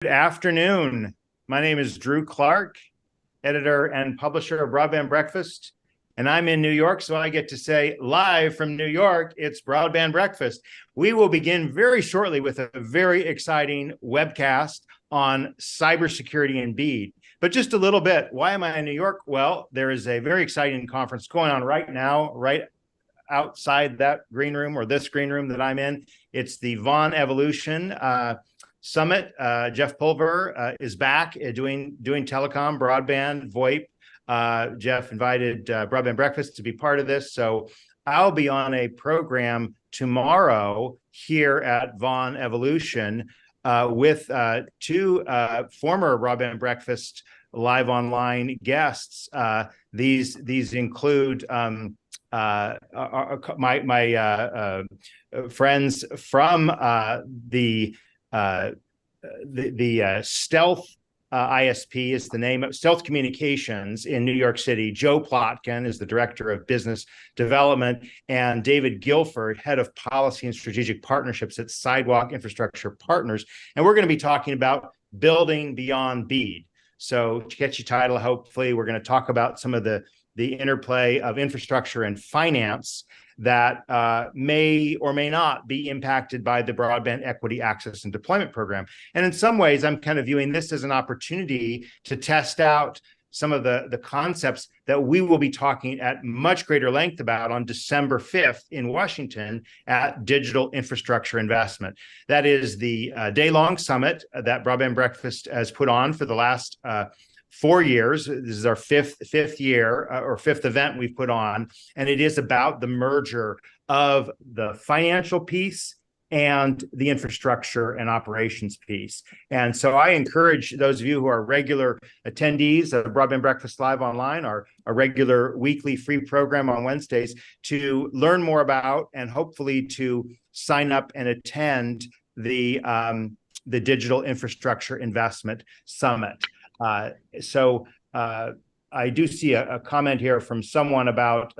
Good afternoon. My name is Drew Clark, editor and publisher of Broadband Breakfast, and I'm in New York, so I get to say live from New York, it's Broadband Breakfast. We will begin very shortly with a very exciting webcast on cybersecurity and BEAD. But just a little bit, why am I in New York? Well, there is a very exciting conference going on right now, right outside that green room or this green room that I'm in. It's the VAUGN Evolution Summit. Jeff Pulver is back doing telecom, broadband, VoIP. Jeff invited Broadband Breakfast to be part of this. So I'll be on a program tomorrow here at VAUGN Evolution with two former Broadband Breakfast live online guests. These include my friends from the Stealth ISP is the name of Stealth Communications in New York City. Joe Plotkin is the director of business development, and David Guilford, head of policy and strategic partnerships at Sidewalk Infrastructure Partners. And we're going to be talking about building beyond BEAD. So, catchy title. Hopefully, we're going to talk about some of the interplay of infrastructure and finance that may or may not be impacted by the Broadband Equity Access and Deployment Program. And in some ways, I'm kind of viewing this as an opportunity to test out some of the concepts that we will be talking at much greater length about on December 5th in Washington at Digital Infrastructure Investment. That is the day-long summit that Broadband Breakfast has put on for the last 4 years. This is our fifth year or fifth event we've put on, and it is about the merger of the financial piece and the infrastructure and operations piece. And so I encourage those of you who are regular attendees of Broadband Breakfast Live Online, our regular weekly free program on Wednesdays, to learn more about and hopefully to sign up and attend the Digital Infrastructure Investment Summit. So I do see a comment here from someone about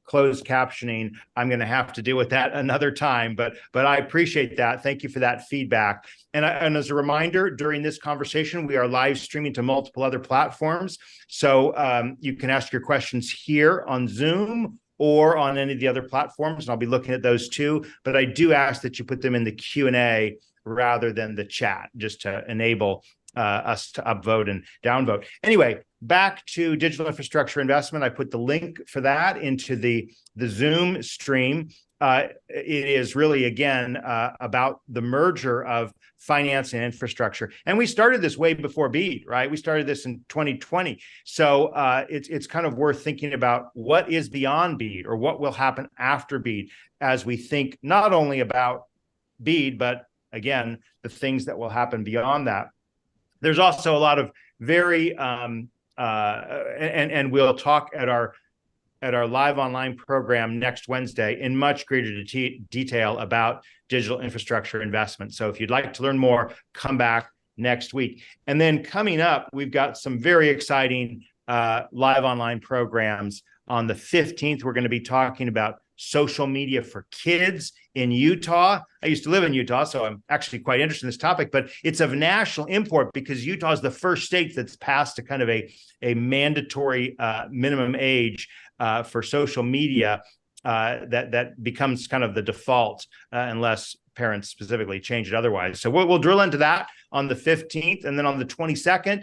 closed captioning. I'm going to have to deal with that another time, but I appreciate that. Thank you for that feedback. And as a reminder, during this conversation, we are live streaming to multiple other platforms. So you can ask your questions here on Zoom or on any of the other platforms, and I'll be looking at those too. But I do ask that you put them in the Q&A rather than the chat, just to enable us to upvote and downvote. Anyway, back to digital infrastructure investment. I put the link for that into the Zoom stream. It is really, again, about the merger of finance and infrastructure. And we started this way before BEAD, right? We started this in 2020. So it's kind of worth thinking about what is beyond BEAD or what will happen after BEAD as we think not only about BEAD, but again, the things that will happen beyond that. There's also a lot of very, and we'll talk at our live online program next Wednesday in much greater detail about digital infrastructure investment. So if you'd like to learn more, come back next week. And then coming up, we've got some very exciting live online programs. On the 15th, we're going to be talking about social media for kids in Utah. I used to live in Utah, so I'm actually quite interested in this topic, but it's of national import because Utah is the first state that's passed a kind of a mandatory minimum age for social media that becomes kind of the default unless parents specifically change it otherwise. So we'll drill into that on the 15th, and then on the 22nd,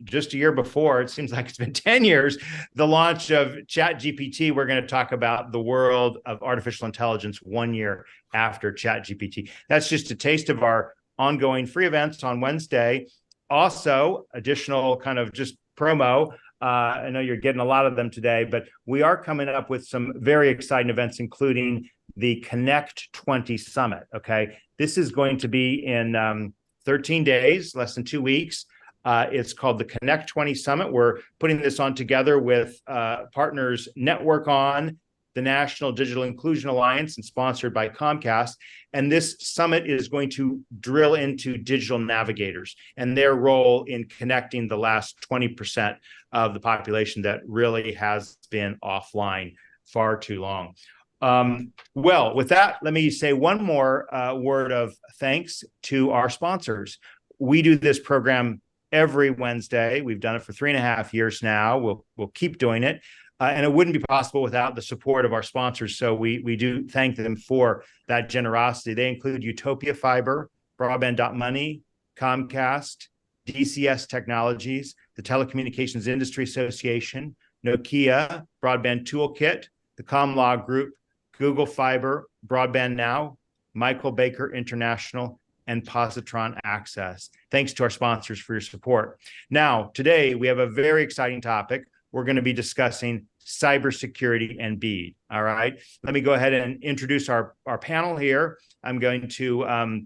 just a year before, it seems like it's been 10 years, the launch of ChatGPT. We're going to talk about the world of artificial intelligence 1 year after ChatGPT. That's just a taste of our ongoing free events on Wednesday. Also, additional kind of just promo. I know you're getting a lot of them today, but we are coming up with some very exciting events, including the Connect 20 Summit. Okay, this is going to be in 13 days, less than 2 weeks. It's called the Connect 20 Summit. We're putting this on together with partners Network On, the National Digital Inclusion Alliance, and sponsored by Comcast. And this summit is going to drill into digital navigators and their role in connecting the last 20% of the population that really has been offline far too long. Well, with that, let me say one more word of thanks to our sponsors. We do this program every Wednesday. We've done it for 3.5 years now. We'll keep doing it. And it wouldn't be possible without the support of our sponsors. So we do thank them for that generosity. They include Utopia Fiber, Broadband.money, Comcast, DCS Technologies, the Telecommunications Industry Association, Nokia, Broadband Toolkit, the Comlaw Group, Google Fiber, Broadband Now, Michael Baker International, and Positron Access. Thanks to our sponsors for your support. Now, today we have a very exciting topic. We're going to be discussing cybersecurity and BEAD. All right. Let me go ahead and introduce our panel here. I'm going to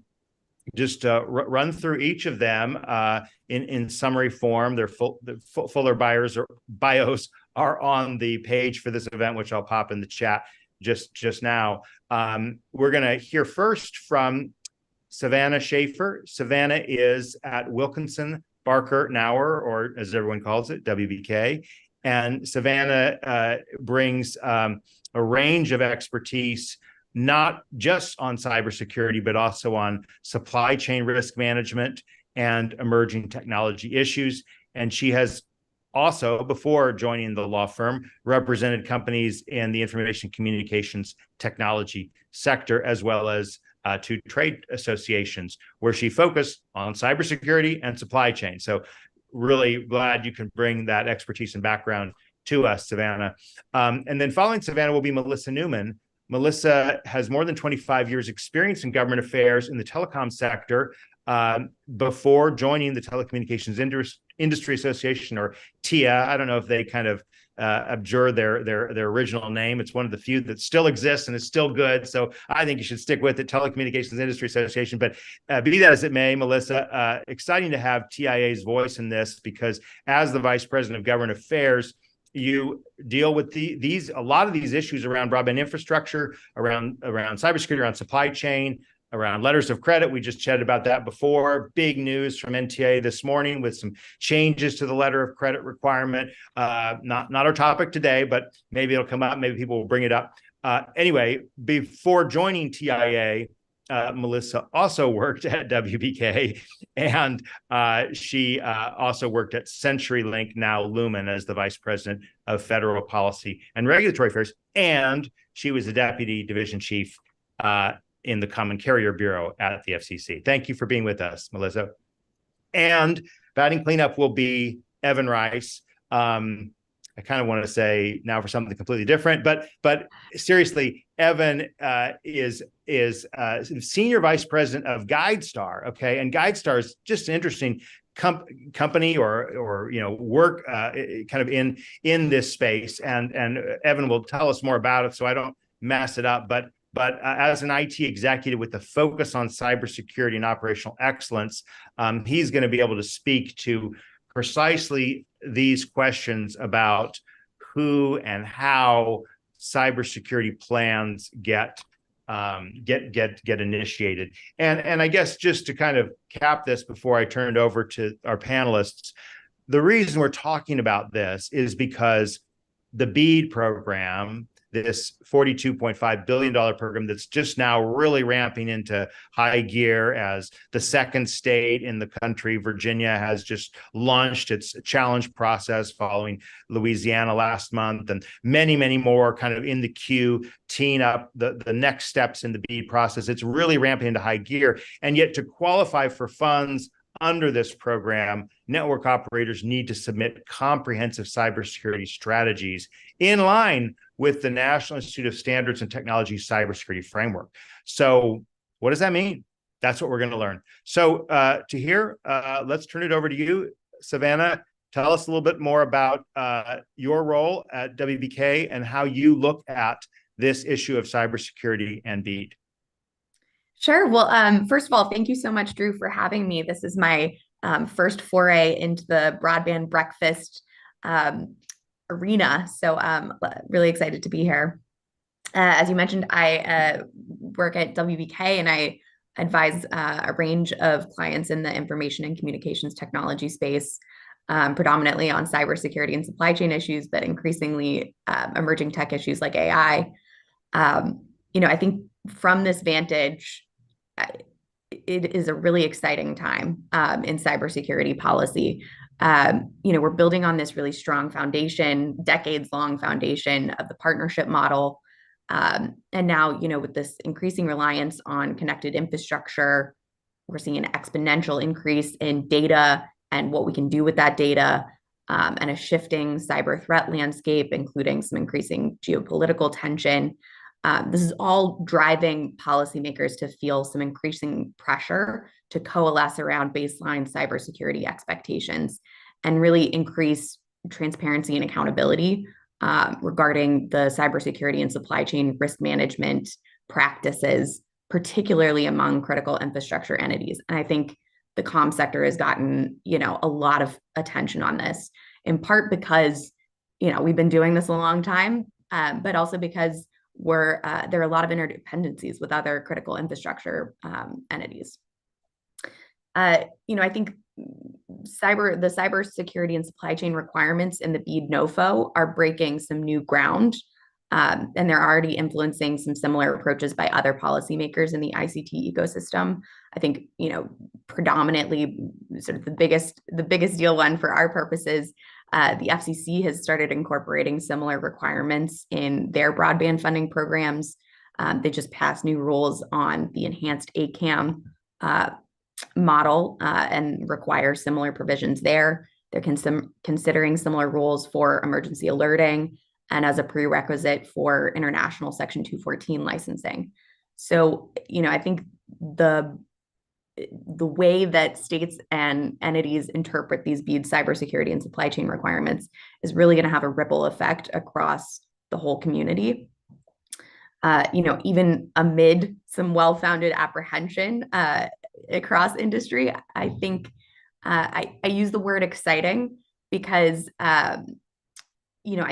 just run through each of them in summary form. Their fuller bios are on the page for this event, which I'll pop in the chat just now. We're going to hear first from Savannah Schaefer. Savannah is at Wilkinson Barker Nauer, or as everyone calls it, WBK. And Savannah brings a range of expertise, not just on cybersecurity, but also on supply chain risk management and emerging technology issues. And she has also, before joining the law firm, represented companies in the information communications technology sector, as well as to trade associations, where she focused on cybersecurity and supply chain. So really glad you can bring that expertise and background to us, Savannah. And then following Savannah will be Melissa Newman. Melissa has more than 25 years experience in government affairs in the telecom sector before joining the Telecommunications Industry Association, or TIA. I don't know if they kind of abjure their original name. It's one of the few that still exists and is still good. So I think you should stick with it, Telecommunications Industry Association. But be that as it may, Melissa, exciting to have TIA's voice in this, because as the Vice President of Government Affairs, you deal with a lot of these issues around broadband infrastructure, around cybersecurity, around supply chain, around letters of credit. We just chatted about that before. Big news from NTA this morning with some changes to the letter of credit requirement. Not our topic today, but maybe it'll come up. Maybe people will bring it up. Anyway, before joining TIA, Melissa also worked at WBK, and she also worked at CenturyLink, now Lumen, as the Vice President of Federal Policy and Regulatory Affairs, and she was the Deputy Division Chief in the Common Carrier Bureau at the FCC. Thank you for being with us, Melissa. And batting cleanup will be Evan Rice. I kind of want to say now for something completely different, but seriously, Evan is Senior Vice President of GuideStar. Okay, and GuideStar is just an interesting company or work kind of in this space, and Evan will tell us more about it, so I don't mess it up. But as an IT executive with the focus on cybersecurity and operational excellence, he's going to be able to speak to precisely these questions about who and how cybersecurity plans get initiated. And I guess just to kind of cap this before I turn it over to our panelists, the reason we're talking about this is because the BEAD program, this $42.5 billion program that's just now really ramping into high gear, as the second state in the country, Virginia, has just launched its challenge process following Louisiana last month, and many, many more kind of in the queue, teeing up the next steps in the BEAD process. It's really ramping into high gear. And yet, to qualify for funds under this program, network operators need to submit comprehensive cybersecurity strategies in line with the National Institute of Standards and Technology cybersecurity framework. So what does that mean? That's what we're going to learn. So to hear, let's turn it over to you, Savannah. Tell us a little bit more about your role at WBK and how you look at this issue of cybersecurity and BEAD. Sure. Well, first of all, thank you so much, Drew, for having me. This is my first foray into the broadband breakfast arena. So I'm really excited to be here. As you mentioned, I work at WBK, and I advise a range of clients in the information and communications technology space, predominantly on cybersecurity and supply chain issues, but increasingly emerging tech issues like AI. I think from this vantage, it is a really exciting time in cybersecurity policy. We're building on this really strong foundation, decades-long foundation of the partnership model. And now, with this increasing reliance on connected infrastructure, we're seeing an exponential increase in data and what we can do with that data, and a shifting cyber threat landscape, including some increasing geopolitical tension. This is all driving policymakers to feel some increasing pressure to coalesce around baseline cybersecurity expectations and really increase transparency and accountability regarding the cybersecurity and supply chain risk management practices, particularly among critical infrastructure entities. And I think the comm sector has gotten, a lot of attention on this, in part because, we've been doing this a long time, but also because there are a lot of interdependencies with other critical infrastructure entities. I think the cybersecurity and supply chain requirements in the BEAD NOFO are breaking some new ground, and they're already influencing some similar approaches by other policymakers in the ICT ecosystem. I think, predominantly sort of the biggest deal one for our purposes, the FCC has started incorporating similar requirements in their broadband funding programs. They just passed new rules on the enhanced ACAM model and require similar provisions there. They're considering similar rules for emergency alerting and as a prerequisite for international Section 214 licensing. So, I think the way that states and entities interpret these BEAD cybersecurity and supply chain requirements is really going to have a ripple effect across the whole community. Even amid some well-founded apprehension across industry, I think I use the word exciting because I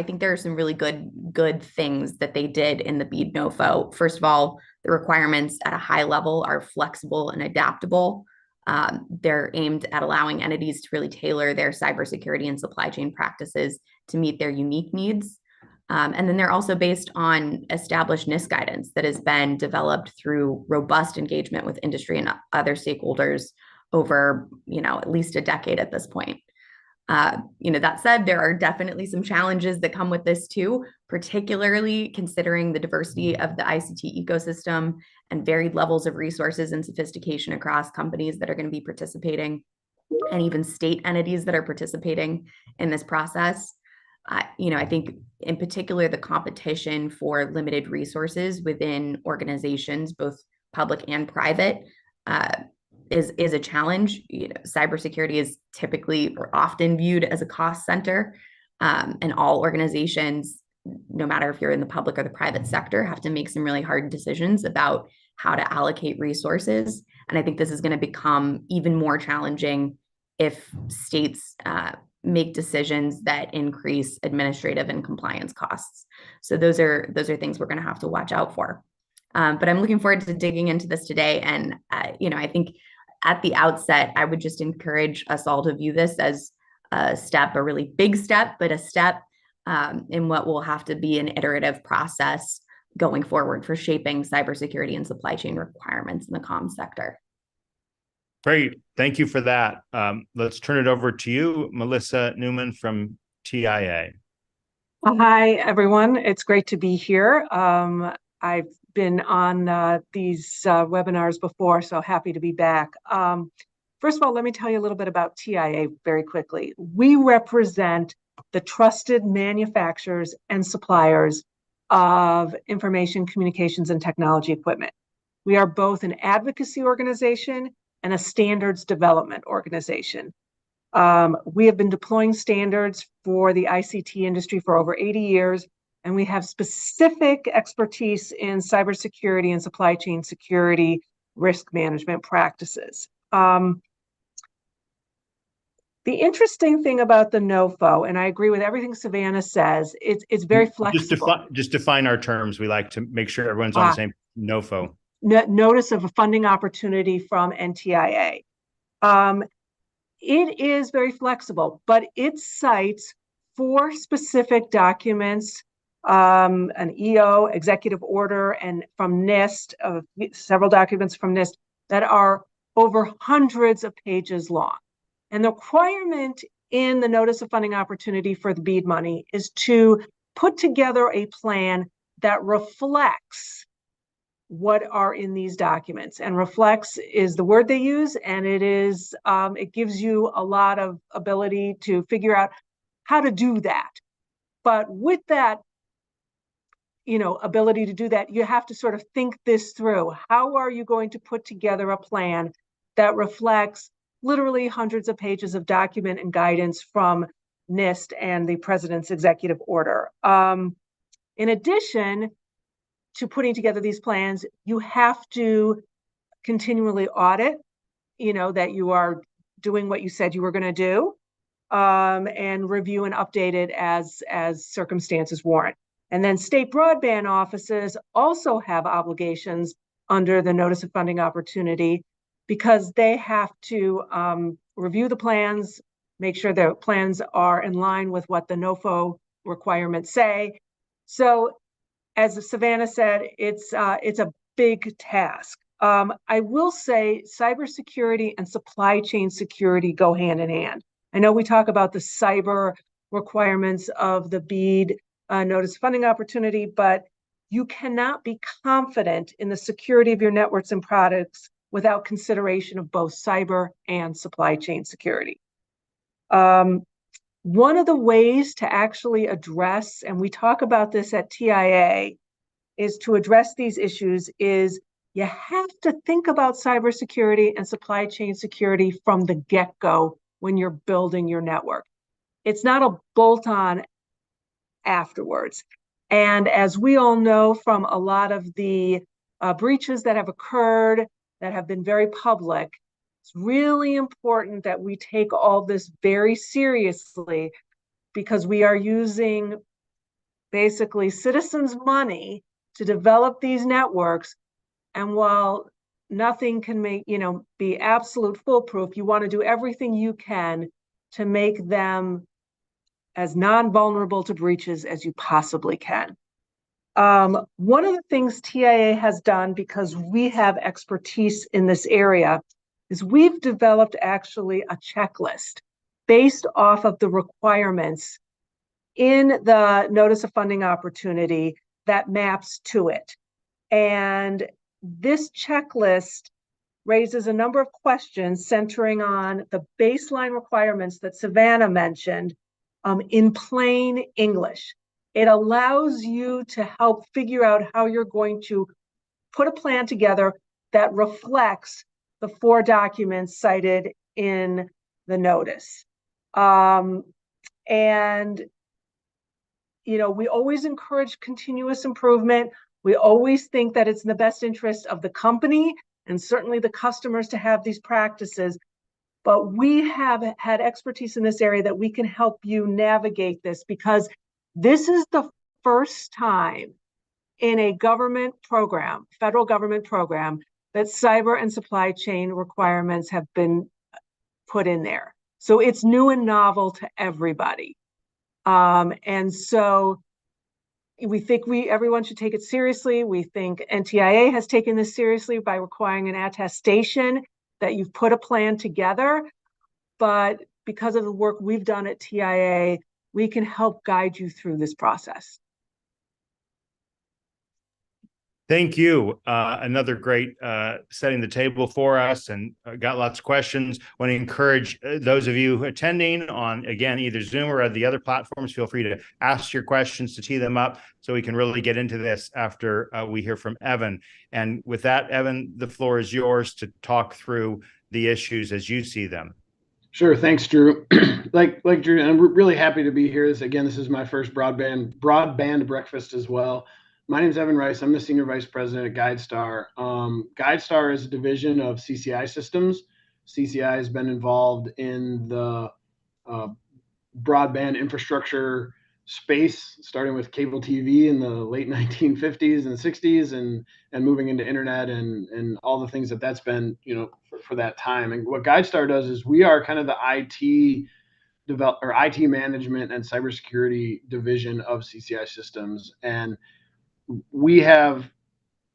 think there are some really good things that they did in the BEAD NOFO. First of all, the requirements at a high level are flexible and adaptable. They're aimed at allowing entities to really tailor their cybersecurity and supply chain practices to meet their unique needs. And then they're also based on established NIST guidance that has been developed through robust engagement with industry and other stakeholders over, at least a decade at this point. That said, there are definitely some challenges that come with this too, particularly considering the diversity of the ICT ecosystem and varied levels of resources and sophistication across companies that are going to be participating, and even state entities that are participating in this process. I think in particular, the competition for limited resources within organizations, both public and private, is a challenge. Cybersecurity is typically or often viewed as a cost center, and all organizations, no matter if you're in the public or the private sector, have to make some really hard decisions about how to allocate resources. And I think this is going to become even more challenging if states make decisions that increase administrative and compliance costs. So those are things we're going to have to watch out for. But I'm looking forward to digging into this today. And I think at the outset, I would just encourage us all to view this as a really big step, but a step in what will have to be an iterative process going forward for shaping cybersecurity and supply chain requirements in the comms sector. Great. Thank you for that. Let's turn it over to you, Melissa Newman from TIA. Hi, everyone. It's great to be here. I've been on these webinars before, so happy to be back. First of all, let me tell you a little bit about TIA very quickly. We represent the trusted manufacturers and suppliers of information, communications, and technology equipment. We are both an advocacy organization and a standards development organization. We have been deploying standards for the ICT industry for over 80 years, and we have specific expertise in cybersecurity and supply chain security risk management practices. The interesting thing about the NOFO, and I agree with everything Savannah says, it's very flexible. Just define our terms. We like to make sure everyone's on the same NOFO. Notice of a funding opportunity from NTIA. It is very flexible, but it cites 4 specific documents an EO, executive order, and from NIST, several documents from NIST that are over hundreds of pages long. And the requirement in the Notice of Funding Opportunity for the BEAD money is to put together a plan that reflects what are in these documents. And reflects is the word they use, and it gives you a lot of ability to figure out how to do that. But with that, ability to do that, you have to sort of think this through. How are you going to put together a plan that reflects literally hundreds of pages of document and guidance from NIST and the president's executive order? In addition to putting together these plans, you have to continually audit, that you are doing what you said you were going to do, and review and update it as circumstances warrant. And then state broadband offices also have obligations under the Notice of Funding Opportunity, because they have to review the plans, make sure the plans are in line with what the NOFO requirements say. So, as Savannah said, it's a big task. I will say cybersecurity and supply chain security go hand in hand. I know we talk about the cyber requirements of the BEAD Notice of Funding Opportunity, but you cannot be confident in the security of your networks and products without consideration of both cyber and supply chain security. One of the ways to actually address, and we talk about this at TIA, is to address these issues is you have to think about cybersecurity and supply chain security from the get-go when you're building your network. It's not a bolt-on afterwards. And as we all know from a lot of the breaches that have occurred, that have been very public, it's really important that we take all this very seriously, because we are using basically citizens' money to develop these networks. And while nothing can be absolute foolproof, you want to do everything you can to make them as non-vulnerable to breaches as you possibly can. One of the things TIA has done, because we have expertise in this area, is we've developed actually a checklist based off of the requirements in the Notice of Funding Opportunity that maps to it. And this checklist raises a number of questions centering on the baseline requirements that Savannah mentioned in plain English. It allows you to help figure out how you're going to put a plan together that reflects the 4 documents cited in the notice. And we always encourage continuous improvement. We always think that it's in the best interest of the company and certainly the customers to have these practices. But we have had expertise in this area that we can help you navigate this, because this is the first time in a government program, federal government program, that cyber and supply chain requirements have been put in there. So it's new and novel to everybody. And so we think everyone should take it seriously. We think NTIA has taken this seriously by requiring an attestation that you've put a plan together. But because of the work we've done at TIA, we can help guide you through this process. Thank you. Another great setting the table for us, and got lots of questions. Want to encourage those of you attending on, again, either Zoom or the other platforms, feel free to ask your questions, to tee them up, so we can really get into this after we hear from Evan. And with that, Evan, the floor is yours to talk through the issues as you see them. Sure. Thanks, Drew. like Drew, I'm really happy to be here. This is my first broadband breakfast as well. My name is Evan Rice. I'm the Senior Vice President at GuideStar. GuideStar is a division of CCI Systems. CCI has been involved in the broadband infrastructure space, starting with cable TV in the late 1950s and 60s, and moving into internet and all the things that's been, for that time. And what GuideStar does is we are kind of the IT IT management and cybersecurity division of CCI Systems, and we have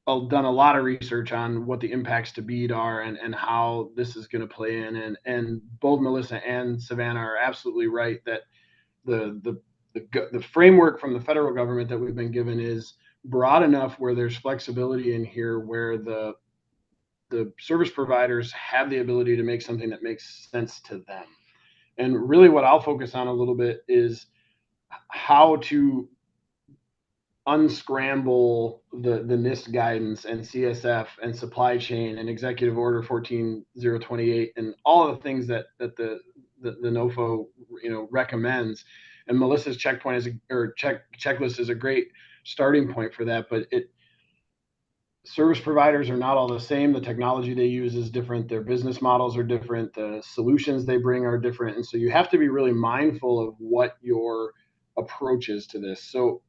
done a lot of research on what the impacts to BEAD are and how this is going to play in. And both Melissa and Savannah are absolutely right that the framework from the federal government that we've been given is broad enough where there's flexibility in here where the service providers have the ability to make something that makes sense to them. And really what I'll focus on a little bit is how to unscramble the NIST guidance and CSF and supply chain and Executive Order 14028 and all of the things that the NOFO recommends. And Melissa's checklist is a great starting point for that. But service providers are not all the same. The technology they use is different. Their business models are different. The solutions they bring are different. And so you have to be really mindful of what your approach is to this. So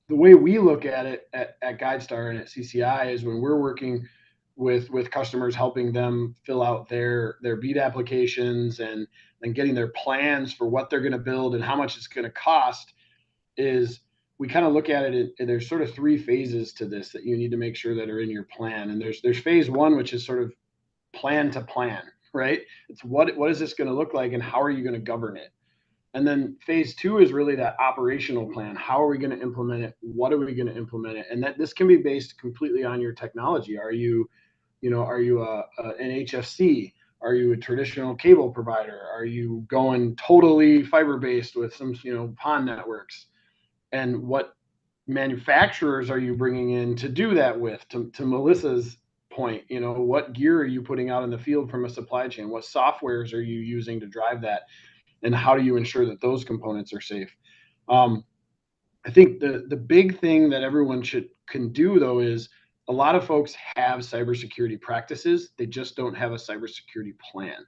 the way we look at it at GuideStar and at CCI is when we're working with customers, helping them fill out their BEAD applications and getting their plans for what they're going to build and how much it's going to cost, is we kind of look at it, and there's sort of 3 phases to this that you need to make sure that are in your plan. And there's phase 1, which is sort of plan to plan, right? It's what is this going to look like and how are you going to govern it? And then phase 2 is really that operational plan. How are we going to implement it? What are we going to implement it? And that this can be based completely on your technology. Are you an HFC? Are you a traditional cable provider? Are you going totally fiber-based with some, PON networks? And what manufacturers are you bringing in to do that with? To Melissa's point, what gear are you putting out in the field from a supply chain? What softwares are you using to drive that? And how do you ensure that those components are safe? I think the big thing that everyone can do, though, is a lot of folks have cybersecurity practices. They just don't have a cybersecurity plan.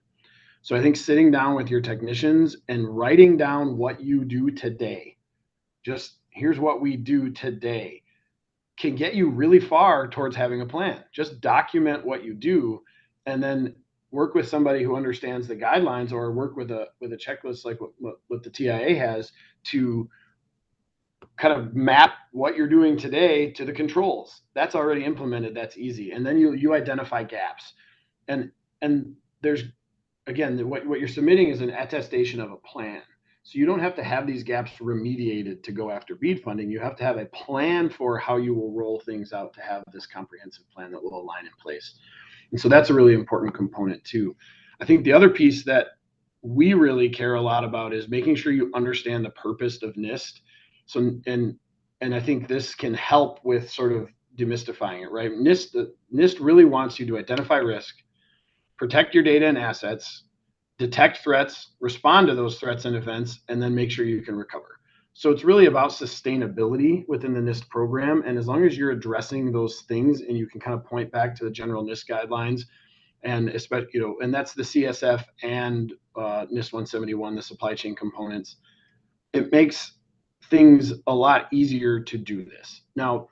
So I think sitting down with your technicians and writing down what you do today, just here's what we do today, can get you really far towards having a plan. Just document what you do, and then work with somebody who understands the guidelines, or work with a checklist like what the TIA has to kind of map what you're doing today to the controls. That's already implemented. That's easy. And then you identify gaps. And there's, again, what you're submitting is an attestation of a plan. So you don't have to have these gaps remediated to go after BEAD funding. You have to have a plan for how you will roll things out to have this comprehensive plan that will align in place. And so that's a really important component too. I think the other piece that we really care a lot about is making sure you understand the purpose of NIST. So, and I think this can help with sort of demystifying it, right? NIST really wants you to identify risk, protect your data and assets, detect threats, respond to those threats and events, and then make sure you can recover. So it's really about sustainability within the NIST program. And as long as you're addressing those things and you can kind of point back to the general NIST guidelines, and especially, and that's the CSF and NIST 171, the supply chain components, it makes things a lot easier to do this. Now,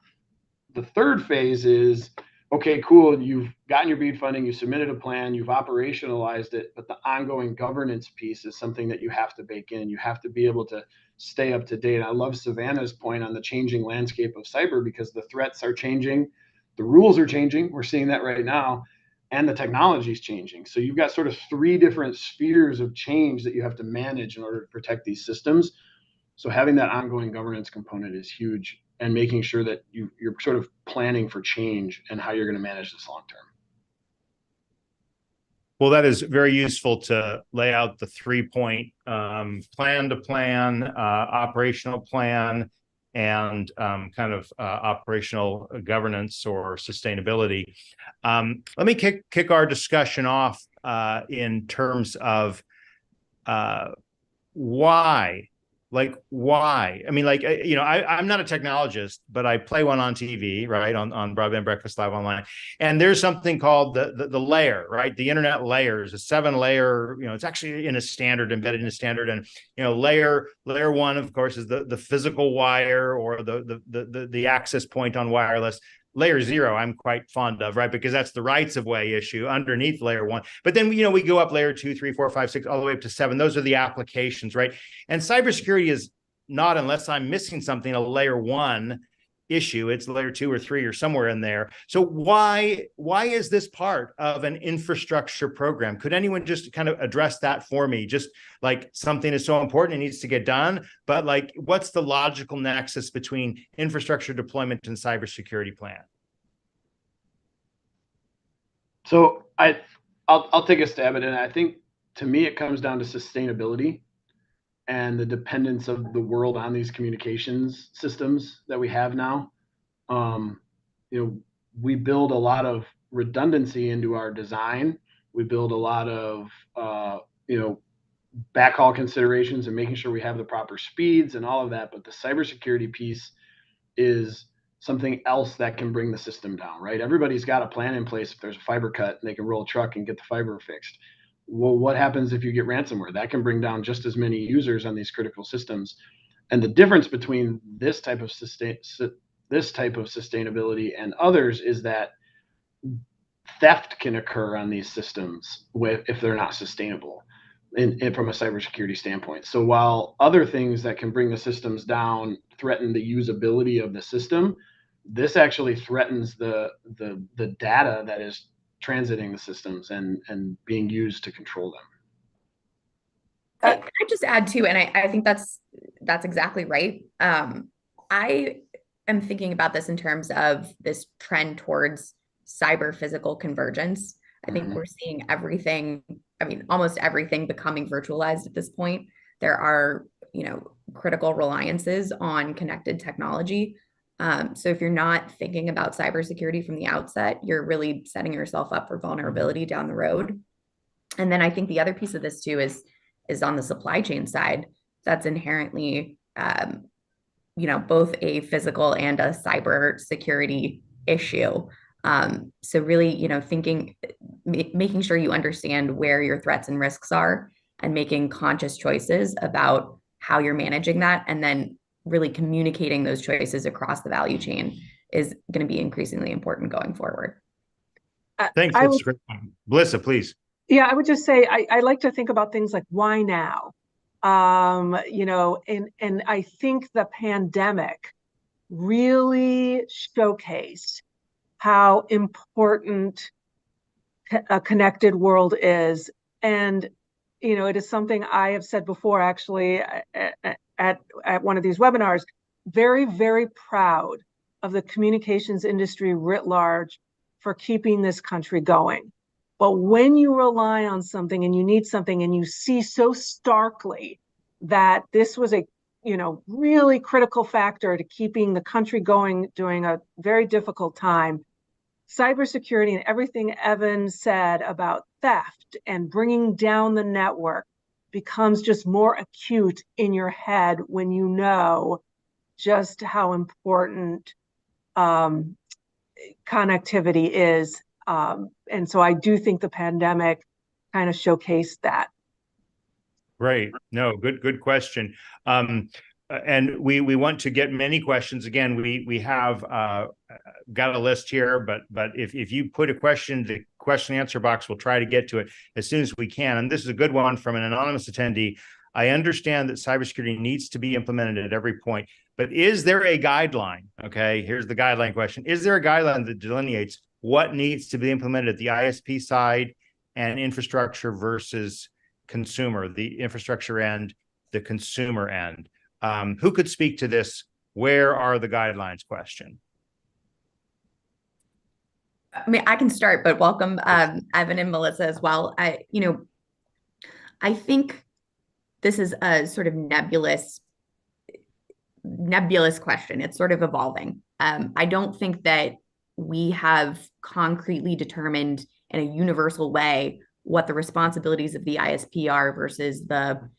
the third phase is, okay, cool, you've gotten your BEAD funding, you submitted a plan, you've operationalized it, but the ongoing governance piece is something that you have to bake in. You have to be able to stay up to date. I love Savannah's point on the changing landscape of cyber, because the threats are changing, the rules are changing, we're seeing that right now, and the technology is changing. So you've got sort of 3 different spheres of change that you have to manage in order to protect these systems. So having that ongoing governance component is huge, and making sure that you're sort of planning for change and how you're going to manage this long term. Well, that is very useful to lay out the 3-point plan to plan, operational plan, and kind of operational governance or sustainability. Let me kick our discussion off in terms of why. Like, why? I mean, like, I'm not a technologist, but I play one on TV, right? On Broadband Breakfast Live Online. And there's something called the layer, right? The internet layers, a 7-layer, it's actually in a standard, embedded in a standard. And, layer 1, of course, is the physical wire or the access point on wireless. layer 0 I'm quite fond of, right? Because that's the rights of way issue underneath layer 1. But then, we go up layer 2, 3, 4, 5, 6, all the way up to 7. Those are the applications, right? And cybersecurity is not, unless I'm missing something, a layer 1 issue. It's layer 2 or 3 or somewhere in there. So why is this part of an infrastructure program? Could anyone just kind of address that for me? Just like something is so important, it needs to get done, but like, what's the logical nexus between infrastructure deployment and cybersecurity plan? So I'll take a stab at it. I think, to me, it comes down to sustainability and the dependence of the world on these communications systems that we have now. We build a lot of redundancy into our design. We build a lot of, backhaul considerations and making sure we have the proper speeds and all of that. But the cybersecurity piece is something else that can bring the system down, right? Everybody's got a plan in place. If there's a fiber cut, they can roll a truck and get the fiber fixed. Well, what happens if you get ransomware? That can bring down just as many users on these critical systems. And the difference between this type of sustainability and others is that theft can occur on these systems if they're not sustainable from a cybersecurity standpoint. So while other things that can bring the systems down threaten the usability of the system, this actually threatens the data that is transiting the systems and being used to control them. Can I just add too, and I think that's exactly right. I am thinking about this in terms of this trend towards cyber physical convergence. I think we're seeing everything, almost everything becoming virtualized at this point. There are, critical reliances on connected technology. So if you're not thinking about cybersecurity from the outset, you're really setting yourself up for vulnerability down the road. And then I think the other piece of this too is on the supply chain side. That's inherently, both a physical and a cyber security issue. So really, making sure you understand where your threats and risks are and making conscious choices about how you're managing that, and then really communicating those choices across the value chain is going to be increasingly important going forward. Thanks. That's great. Melissa, please. Yeah, I would just say I like to think about things like why now? And I think the pandemic really showcased how important a connected world is. And, it is something I have said before, actually, at one of these webinars, very, very proud of the communications industry writ large for keeping this country going. But when you rely on something and you need something and you see so starkly that this was a really critical factor to keeping the country going during a very difficult time, cybersecurity and everything Evan said about theft and bringing down the network becomes just more acute in your head when you know just how important connectivity is. And so I do think the pandemic kind of showcased that. Great. No, good question. And we want to get many questions. Again, we have got a list here, but if you put a question in the question and answer box, we'll try to get to it as soon as we can. And this is a good one from an anonymous attendee. I understand that cybersecurity needs to be implemented at every point, but is there a guideline? Okay, here's the guideline question. Is there a guideline that delineates what needs to be implemented at the ISP side and infrastructure versus consumer, the infrastructure end, the consumer end? Who could speak to this? Where are the guidelines question? I can start, but welcome Evan and Melissa as well. I think this is a sort of nebulous question. It's sort of evolving. I don't think that we have concretely determined in a universal way what the responsibilities of the ISP are versus the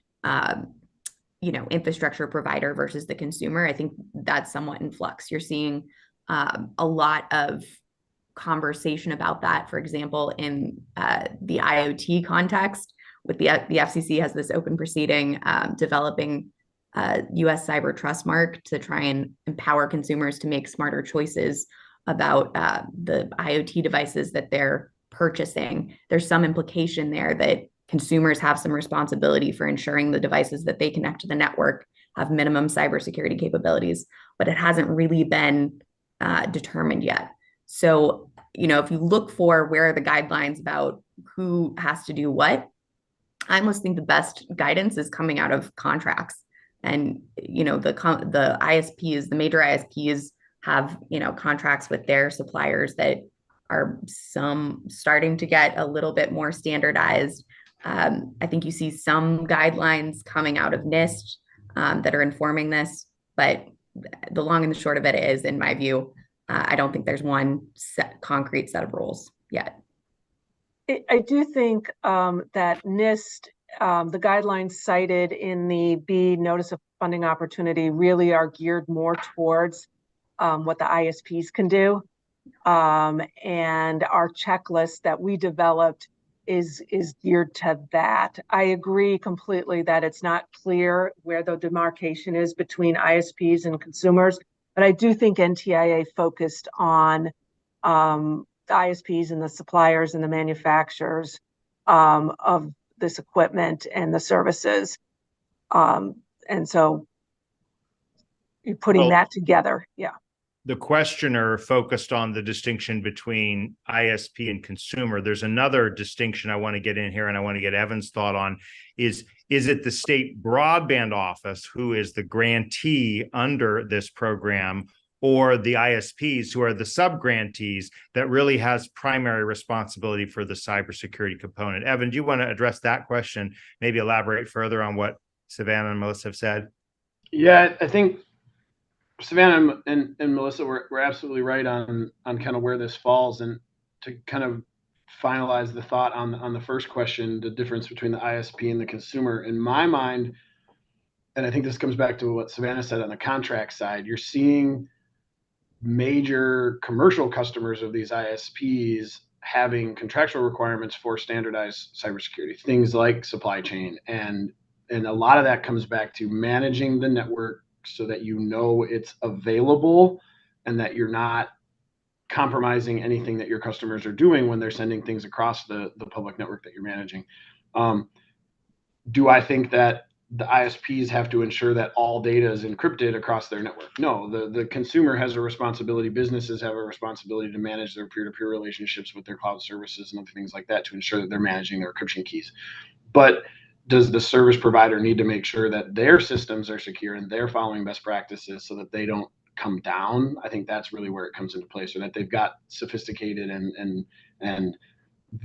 infrastructure provider versus the consumer. I think that's somewhat in flux. You're seeing a lot of conversation about that, for example, in the IoT context, with the FCC has this open proceeding developing US Cyber Trust Mark to try and empower consumers to make smarter choices about the IoT devices that they're purchasing. There's some implication there that consumers have some responsibility for ensuring the devices that they connect to the network have minimum cybersecurity capabilities, but it hasn't really been determined yet. So, if you look for where are the guidelines about who has to do what, I almost think the best guidance is coming out of contracts. And, the ISPs, the major ISPs have, contracts with their suppliers that are some starting to get a little bit more standardized. I think you see some guidelines coming out of NIST that are informing this, but the long and the short of it is, in my view, I don't think there's one concrete set of rules yet. I do think that NIST, the guidelines cited in the BEAD Notice of Funding Opportunity really are geared more towards what the ISPs can do. And our checklist that we developed is geared to that. I agree completely that it's not clear where the demarcation is between ISPs and consumers, but I do think NTIA focused on the ISPs and the suppliers and the manufacturers of this equipment and the services. And so you're putting that together. Yeah. The questioner focused on the distinction between ISP and consumer. There's another distinction I want to get in here, and I want to get Evan's thought on, is it the state broadband office who is the grantee under this program, or the ISPs who are the sub-grantees that really has primary responsibility for the cybersecurity component? Evan, do you want to address that question, maybe elaborate further on what Savannah and Melissa have said? Yeah, I think Savannah and Melissa were absolutely right on kind of where this falls. And to kind of finalize the thought on the first question, the difference between the ISP and the consumer, in my mind, and I think this comes back to what Savannah said on the contract side, you're seeing major commercial customers of these ISPs having contractual requirements for standardized cybersecurity, things like supply chain. And a lot of that comes back to managing the network so that it's available and that you're not compromising anything that your customers are doing when they're sending things across the public network that you're managing. Do I think that the ISPs have to ensure that all data is encrypted across their network? No, the consumer has a responsibility. Businesses have a responsibility to manage their peer-to-peer relationships with their cloud services and other things like that to ensure that they're managing their encryption keys. But does the service provider need to make sure that their systems are secure and they're following best practices so that they don't come down? I think that's really where it comes into play, so that they've got sophisticated and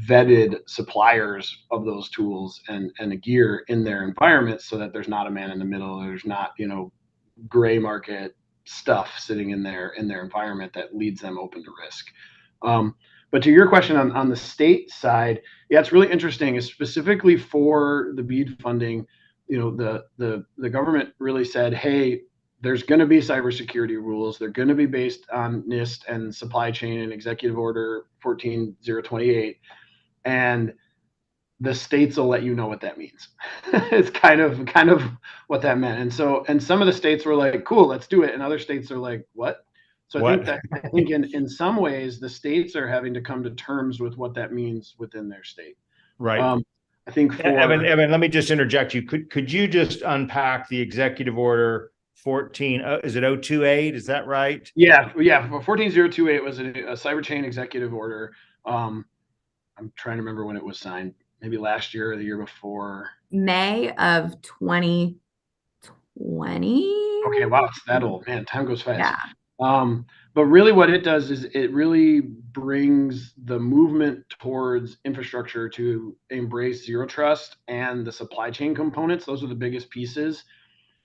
vetted suppliers of those tools and gear in their environment, so that there's not a man in the middle. There's not, gray market stuff sitting in their environment that leads them open to risk. But to your question on the state side, yeah, it's really interesting, specifically for the BEAD funding. The government really said, hey, there's going to be cybersecurity rules. They're going to be based on NIST and supply chain and Executive Order 14028, and the states will let you know what that means. It's kind of what that meant. And some of the states were like, cool, let's do it, and other states are like, what? So I think in some ways the states are having to come to terms with what that means within their state. Right. I think Evan, let me just interject you. Could you just unpack the Executive Order 14? Is it 028? Is that right? Yeah. 14028 was a cyber chain executive order. I'm trying to remember when it was signed. Maybe last year or the year before. May of 2020. Okay, wow, it's that old. Man, time goes fast. Yeah. But really what it does is it really brings the movement towards infrastructure to embrace zero trust and the supply chain components. Those are the biggest pieces.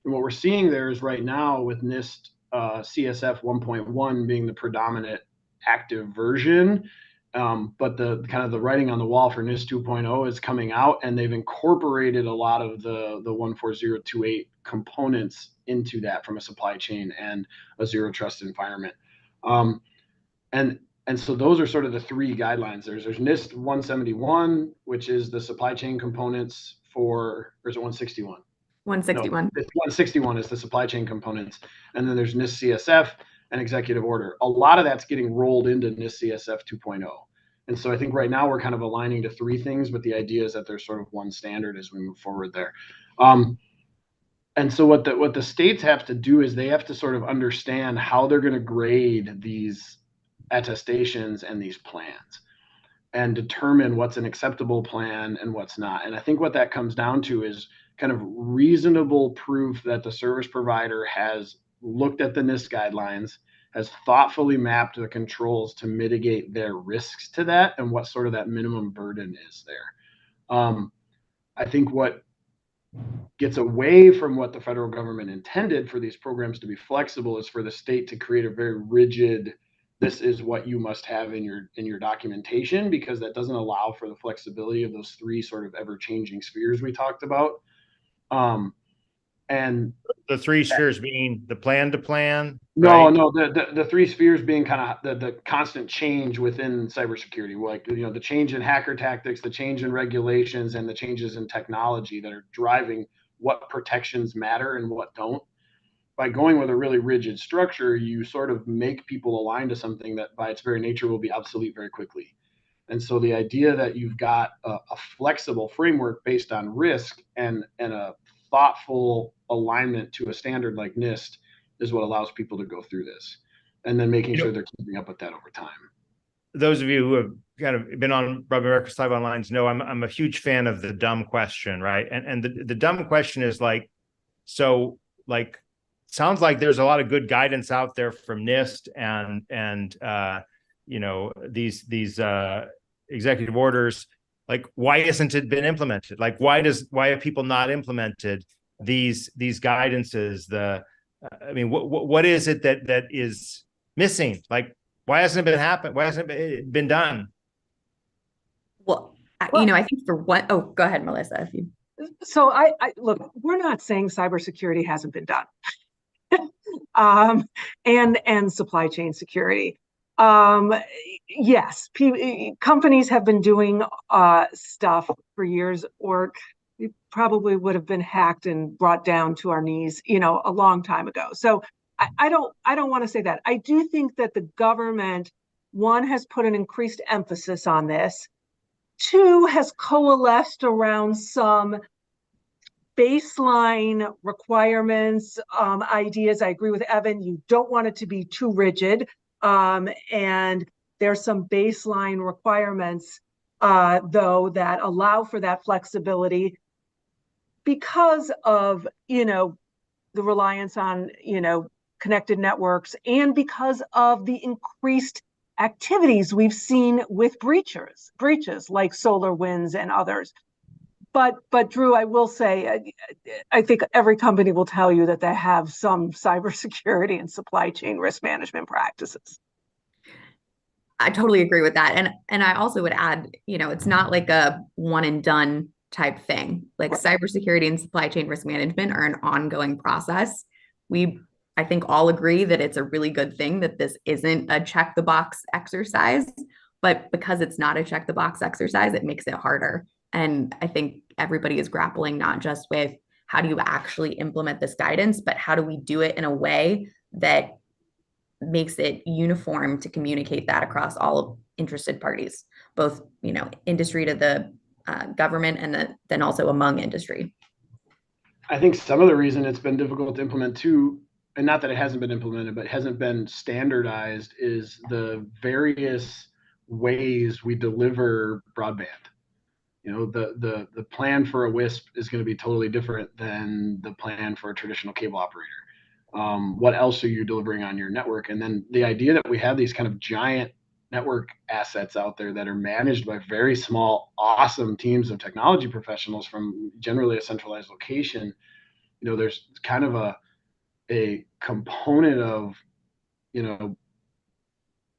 And what we're seeing there is right now with NIST CSF 1.1 being the predominant active version, but the kind of the writing on the wall for NIST 2.0 is coming out, and they've incorporated a lot of the 14028 components into that from a supply chain and a zero trust environment. And so those are sort of the three guidelines. There's NIST 171, which is the supply chain components for, or is it 161? 161. No, 161 is the supply chain components. And then there's NIST CSF, an executive order. A lot of that's getting rolled into NIST CSF 2.0. And so I think right now we're kind of aligning to 3 things, but the idea is that there's sort of one standard as we move forward there. And so what the states have to do is they have to sort of understand how they're going to grade these attestations and these plans and determine what's an acceptable plan and what's not. And I think what that comes down to is kind of reasonable proof that the service provider has looked at the NIST guidelines, has thoughtfully mapped the controls to mitigate their risks to that, and what sort of that minimum burden is there. I think what gets away from what the federal government intended for these programs to be flexible is for the state to create a very rigid, this is what you must have in your documentation, because that doesn't allow for the flexibility of those 3 sort of ever-changing spheres we talked about. And the 3 spheres being the plan to plan. No, right? no, the 3 spheres being kind of the constant change within cybersecurity, like the change in hacker tactics, the change in regulations, and the changes in technology that are driving what protections matter and what don't. By going with a really rigid structure, you sort of make people align to something that by its very nature will be obsolete very quickly. And so the idea that you've got a flexible framework based on risk and a thoughtful alignment to a standard like NIST is what allows people to go through this, and then making sure they're keeping up with that over time. Those of you who have kind of been on Broadband Breakfast Live Online's know I'm a huge fan of the dumb question, right? And the dumb question is like, so like, sounds like there's a lot of good guidance out there from NIST and these executive orders. Like, why hasn't it been implemented? Like, why have people not implemented these guidances? I mean, what is it that is missing? Like, why hasn't it been happened? Why hasn't it been done? Well, I think for what, oh, go ahead, Melissa. If you. So I look, we're not saying cybersecurity hasn't been done. And supply chain security. Yes, companies have been doing stuff for years, or we probably would have been hacked and brought down to our knees, a long time ago. So I don't want to say that. I do think that the government, 1, has put an increased emphasis on this, 2, has coalesced around some baseline requirements, ideas. I agree with Evan. You don't want it to be too rigid. And there's some baseline requirements, though, that allow for that flexibility because of, the reliance on, connected networks, and because of the increased activities we've seen with breaches like SolarWinds and others. But Drew, I will say, I think every company will tell you that they have some cybersecurity and supply chain risk management practices. I totally agree with that. And I also would add, it's not like a one and done type thing. Like, cybersecurity and supply chain risk management are an ongoing process. I think all agree that it's a really good thing that this isn't a check the box exercise, but because it's not a check the box exercise, it makes it harder. And I think everybody is grappling not just with how do you actually implement this guidance, but how do we do it in a way that makes it uniform to communicate that across all interested parties, both, industry to the government, and then also among industry. I think some of the reason it's been difficult to implement too, and not that it hasn't been implemented, but hasn't been standardized, is the various ways we deliver broadband. The plan for a WISP is going to be totally different than the plan for a traditional cable operator. What else are you delivering on your network? And then the idea that we have these kind of giant network assets out there that are managed by very small, awesome teams of technology professionals from generally a centralized location, there's kind of a component of,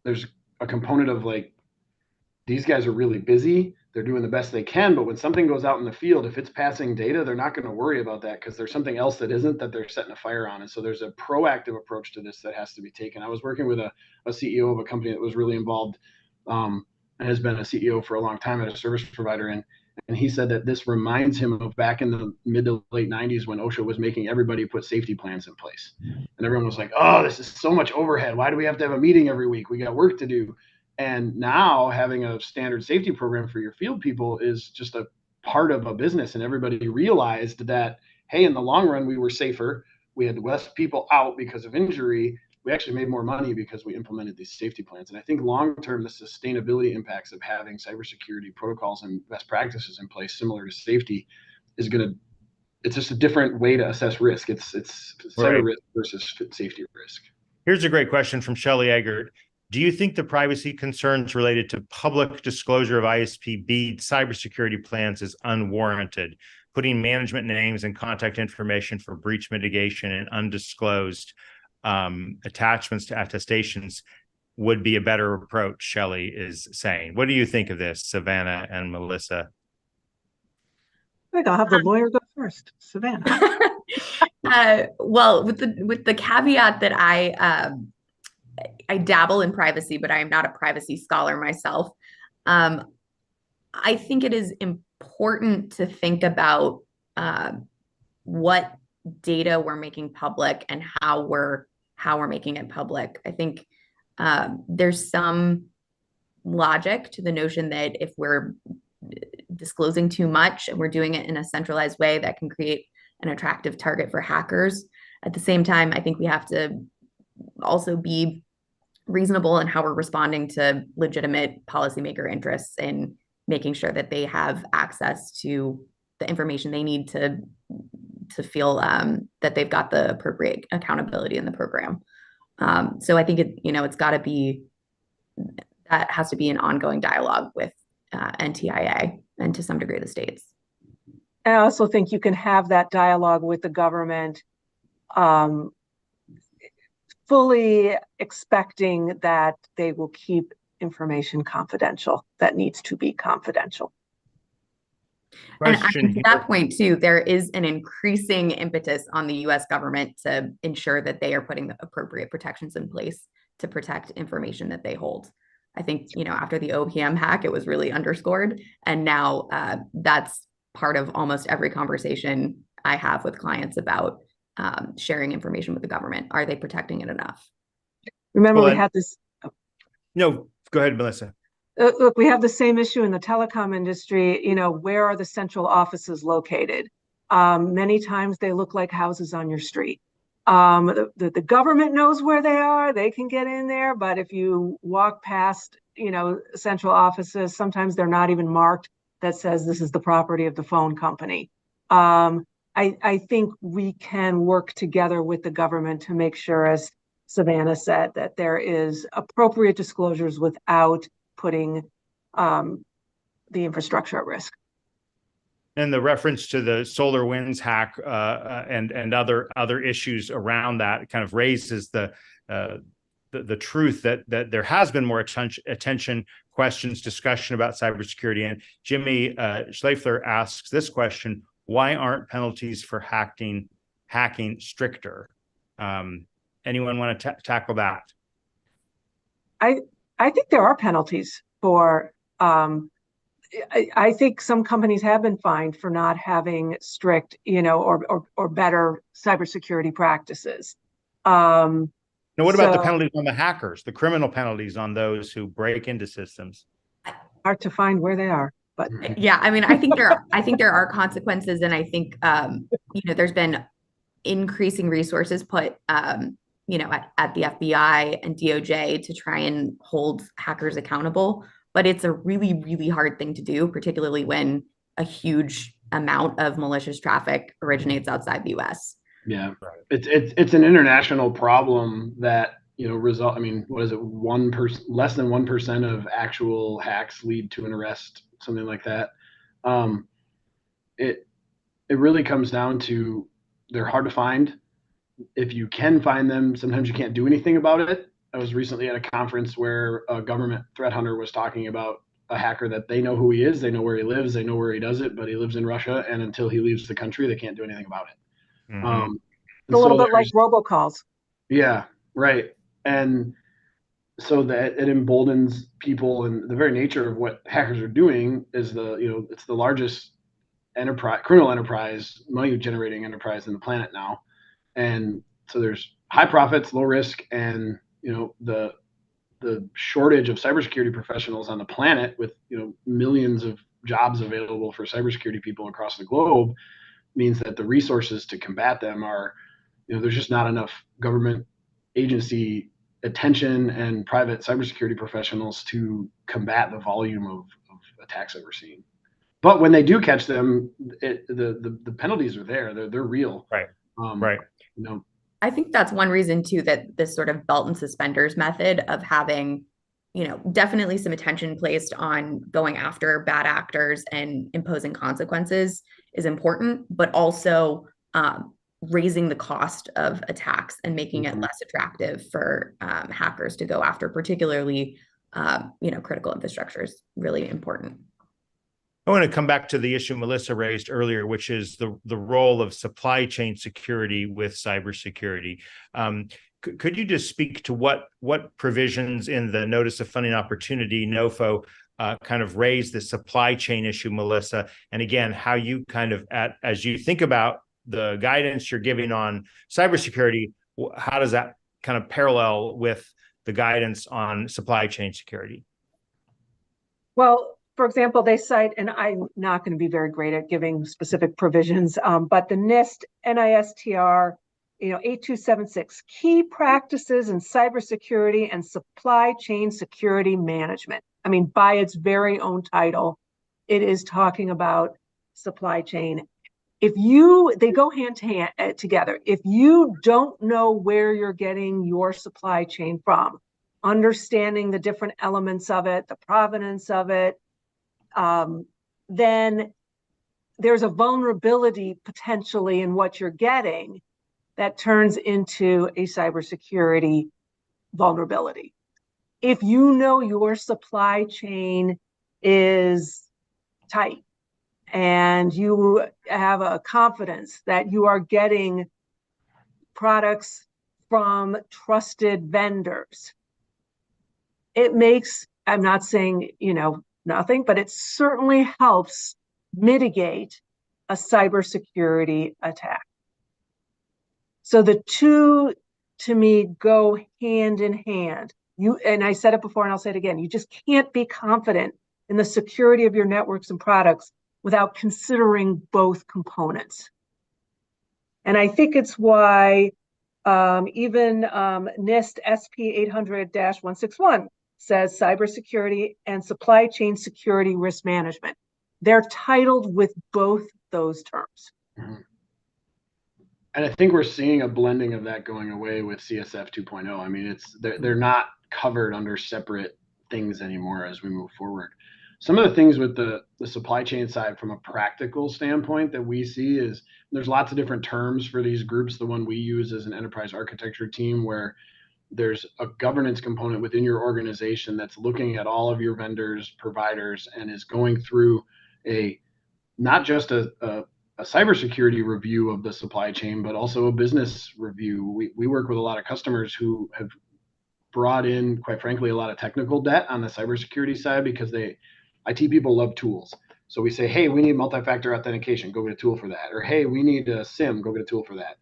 there's a component of like, these guys are really busy. They're doing the best they can, but when something goes out in the field, if it's passing data, they're not going to worry about that because there's something else that isn't, that they're setting a fire on. And so there's a proactive approach to this that has to be taken. I was working with a CEO of a company that was really involved and has been a CEO for a long time at a service provider. And And he said that this reminds him of back in the mid to late 90s when OSHA was making everybody put safety plans in place. And everyone was like, oh, this is so much overhead. Why do we have to have a meeting every week? We got work to do. And now having a standard safety program for your field people is just a part of a business. And everybody realized that, hey, in the long run, we were safer. We had less people out because of injury. We actually made more money because we implemented these safety plans. And I think long-term, the sustainability impacts of having cybersecurity protocols and best practices in place, similar to safety, it's just a different way to assess risk. It's cyber risk versus safety risk. Here's a great question from Shelley Eggert. Do you think the privacy concerns related to public disclosure of ISP BEAD cybersecurity plans is unwarranted? Putting management names and contact information for breach mitigation and undisclosed attachments to attestations would be a better approach, Shelley is saying. What do you think of this, Savannah and Melissa? I think I'll have the lawyer go first. Savannah. Well, with the caveat that I dabble in privacy, but I am not a privacy scholar myself. I think it is important to think about what data we're making public and how we're making it public. I think there's some logic to the notion that if we're disclosing too much and we're doing it in a centralized way, that can create an attractive target for hackers. At the same time, I think we have to also be reasonable in how we're responding to legitimate policymaker interests and making sure that they have access to the information they need to feel that they've got the appropriate accountability in the program. So I think it's got to be, that has to be an ongoing dialogue with NTIA and to some degree the states. I also think you can have that dialogue with the government, fully expecting that they will keep information confidential that needs to be confidential. And to that point too, there is an increasing impetus on the US government to ensure that they are putting the appropriate protections in place to protect information that they hold. I think, after the OPM hack, it was really underscored. And now that's part of almost every conversation I have with clients about sharing information with the government. Are they protecting it enough? Remember, we had this. No, go ahead, Melissa. Look, we have the same issue in the telecom industry. Where are the central offices located? Many times they look like houses on your street. The government knows where they are. They can get in there. But if you walk past, central offices, sometimes they're not even marked that says this is the property of the phone company. I think we can work together with the government to make sure, as Savannah said, that there is appropriate disclosures without putting the infrastructure at risk. And the reference to the SolarWinds hack and other issues around that kind of raises the truth that there has been more attention, questions, discussion about cybersecurity. And Jimmy Schleifler asks this question: why aren't penalties for hacking stricter? Anyone want to tackle that? I think there are penalties for. I think some companies have been fined for not having strict, or better cybersecurity practices. Now, what about the penalties on the hackers, the criminal penalties on those who break into systems? Hard to find where they are, but yeah, I think there are consequences, and I think there's been increasing resources put at the FBI and DOJ to try and hold hackers accountable. But it's a really, really hard thing to do, particularly when a huge amount of malicious traffic originates outside the US. Yeah, it's an international problem that, what is it? Less than 1% of actual hacks lead to an arrest, something like that. It really comes down to they're hard to find. If you can find them, sometimes you can't do anything about it. I was recently at a conference where a government threat hunter was talking about a hacker that they know who he is, they know where he lives, they know where he does it, but he lives in Russia, and until he leaves the country, they can't do anything about it. Mm-hmm. It's a little bit like robocalls. Yeah, right. And so that it emboldens people, and the very nature of what hackers are doing is it's the largest criminal enterprise, money generating enterprise in the planet now. And so there's high profits, low risk, and the shortage of cybersecurity professionals on the planet, with millions of jobs available for cybersecurity people across the globe, means that the resources to combat them are, there's just not enough government agency attention and private cybersecurity professionals to combat the volume of attacks that we're seeing. But when they do catch them, the penalties are there. They're real. Right. Right. I think that's one reason too, that this sort of belt and suspenders method of having, definitely some attention placed on going after bad actors and imposing consequences is important, but also raising the cost of attacks and making it less attractive for hackers to go after, particularly, critical infrastructure is really important. I want to come back to the issue Melissa raised earlier, which is the role of supply chain security with cybersecurity. Could you just speak to what provisions in the Notice of Funding Opportunity, NOFO, kind of raise the supply chain issue, Melissa? And again, how you kind of, as you think about the guidance you're giving on cybersecurity, how does that kind of parallel with the guidance on supply chain security? Well, for example, they cite, and I'm not going to be very great at giving specific provisions, but the NIST, NISTR, 8276, key practices in cybersecurity and supply chain security management. I mean, by its very own title, it is talking about supply chain. They go hand to hand together. If you don't know where you're getting your supply chain from, understanding the different elements of it, the provenance of it, then there's a vulnerability potentially in what you're getting that turns into a cybersecurity vulnerability. If you know your supply chain is tight and you have a confidence that you are getting products from trusted vendors, it makes, I'm not saying, nothing, but it certainly helps mitigate a cybersecurity attack. So the two, to me, go hand in hand. And I said it before and I'll say it again, you just can't be confident in the security of your networks and products without considering both components. And I think it's why even NIST SP 800-161 says cybersecurity and supply chain security risk management. They're titled with both those terms. Mm-hmm. And I think we're seeing a blending of that going away with CSF 2.0. I mean, they're not covered under separate things anymore as we move forward. Some of the things with the supply chain side from a practical standpoint that we see is there's lots of different terms for these groups. The one we use is an enterprise architecture team, where there's a governance component within your organization that's looking at all of your vendors, providers, and is going through not just a cybersecurity review of the supply chain, but also a business review. We work with a lot of customers who have brought in, quite frankly, a lot of technical debt on the cybersecurity side because IT people love tools. So we say, hey, we need multi-factor authentication, go get a tool for that. Or, hey, we need a SIM, go get a tool for that.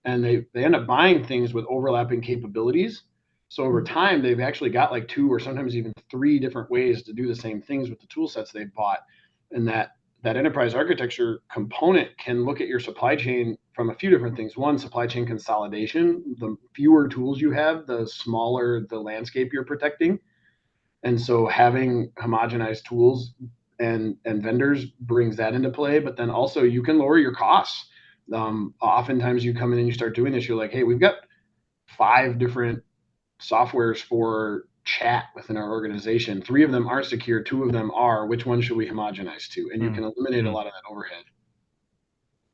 And they end up buying things with overlapping capabilities. So over time, they've actually got like 2 or sometimes even 3 different ways to do the same things with the tool sets they've bought. And that enterprise architecture component can look at your supply chain from a few different things. One, supply chain consolidation. The fewer tools you have, the smaller the landscape you're protecting. And so having homogenized tools and vendors brings that into play. But then also you can lower your costs. Oftentimes you come in and you start doing this, you're like, hey, we've got 5 different softwares for chat within our organization. 3 of them aren't secure, 2 of them are. Which one should we homogenize to? And you can eliminate a lot of that overhead.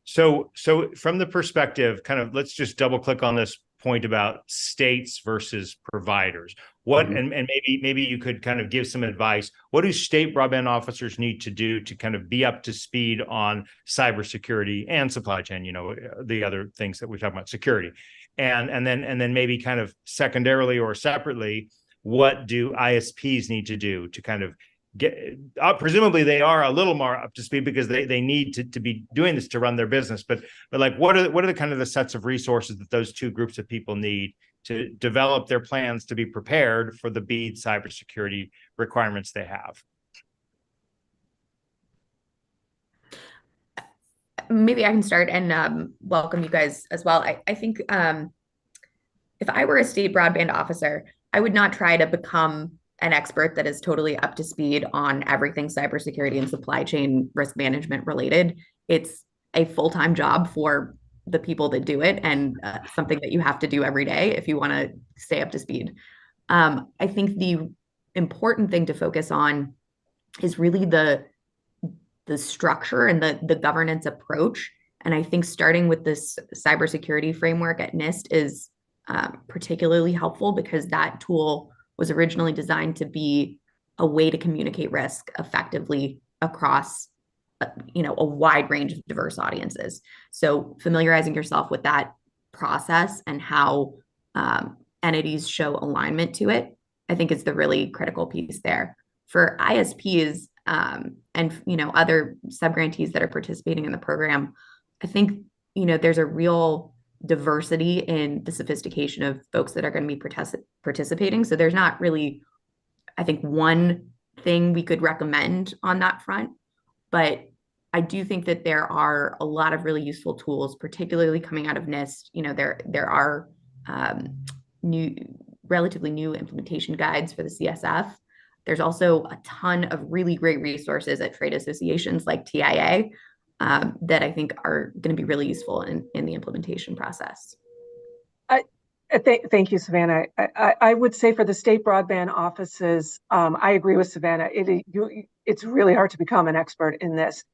So from the perspective, kind of, let's just double click on this point about states versus providers. What and maybe you could kind of give some advice. What do state broadband officers need to do to kind of be up to speed on cybersecurity and supply chain, the other things that we talk about, security, and then maybe kind of secondarily or separately, what do ISPs need to do to kind of get presumably they are a little more up to speed because they need to be doing this to run their business, but like what are the kind of the sets of resources that those two groups of people need to develop their plans to be prepared for the BEAD cybersecurity requirements they have? Maybe I can start and welcome you guys as well. I think if I were a state broadband officer, I would not try to become an expert that is totally up to speed on everything cybersecurity and supply chain risk management related. It's a full-time job for the people that do it, and something that you have to do every day if you want to stay up to speed. I think the important thing to focus on is really the structure and the governance approach. And I think starting with this cybersecurity framework at NIST is particularly helpful because that tool was originally designed to be a way to communicate risk effectively across a wide range of diverse audiences. So familiarizing yourself with that process and how entities show alignment to it, I think is the really critical piece there. For ISPs and other subgrantees that are participating in the program, I think there's a real diversity in the sophistication of folks that are going to be participating. So there's not really, I think, one thing we could recommend on that front. But I do think that there are a lot of really useful tools, particularly coming out of NIST. There are relatively new implementation guides for the CSF. There's also a ton of really great resources at trade associations like TIA that I think are going to be really useful in the implementation process. Thank you, Savannah. I would say for the state broadband offices, I agree with Savannah. It's really hard to become an expert in this.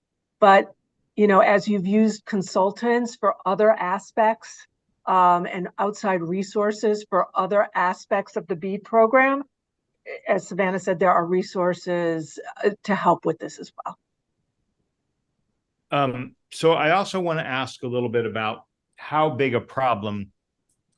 But, as you've used consultants for other aspects and outside resources for other aspects of the BEAD program, as Savannah said, there are resources to help with this as well. So I also want to ask a little bit about how big a problem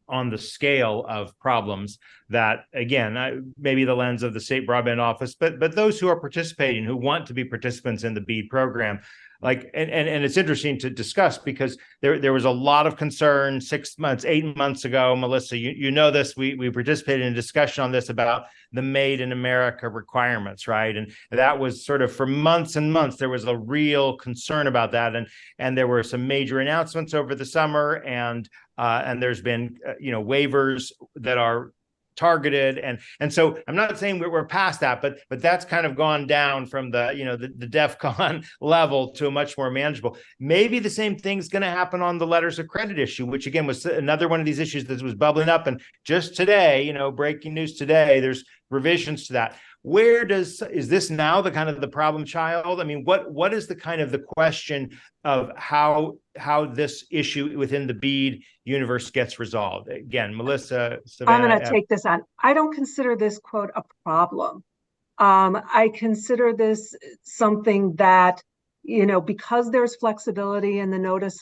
on the scale of problems that, again, maybe the lens of the state broadband office, but those who are participating, who want to be participants in the BEAD program, and it's interesting to discuss because there was a lot of concern 6 months, 8 months ago. Melissa, you know this. We participated in a discussion on this about the Made in America requirements, right? And that was sort of for months and months. There was a real concern about that, and there were some major announcements over the summer, and there's been waivers that are targeted, and so I'm not saying we're past that, but that's kind of gone down from the DEFCON level to a much more manageable. Maybe the same thing's going to happen on the letters of credit issue, which again was another one of these issues that was bubbling up, and just today, breaking news today, there's revisions to that. Is this now the kind of the problem child? I mean, what is the kind of the question of how this issue within the BEAD universe gets resolved? Again, Melissa, Savannah. I'm going to take this on. I don't consider this, quote, a problem. I consider this something that, because there's flexibility in the notice,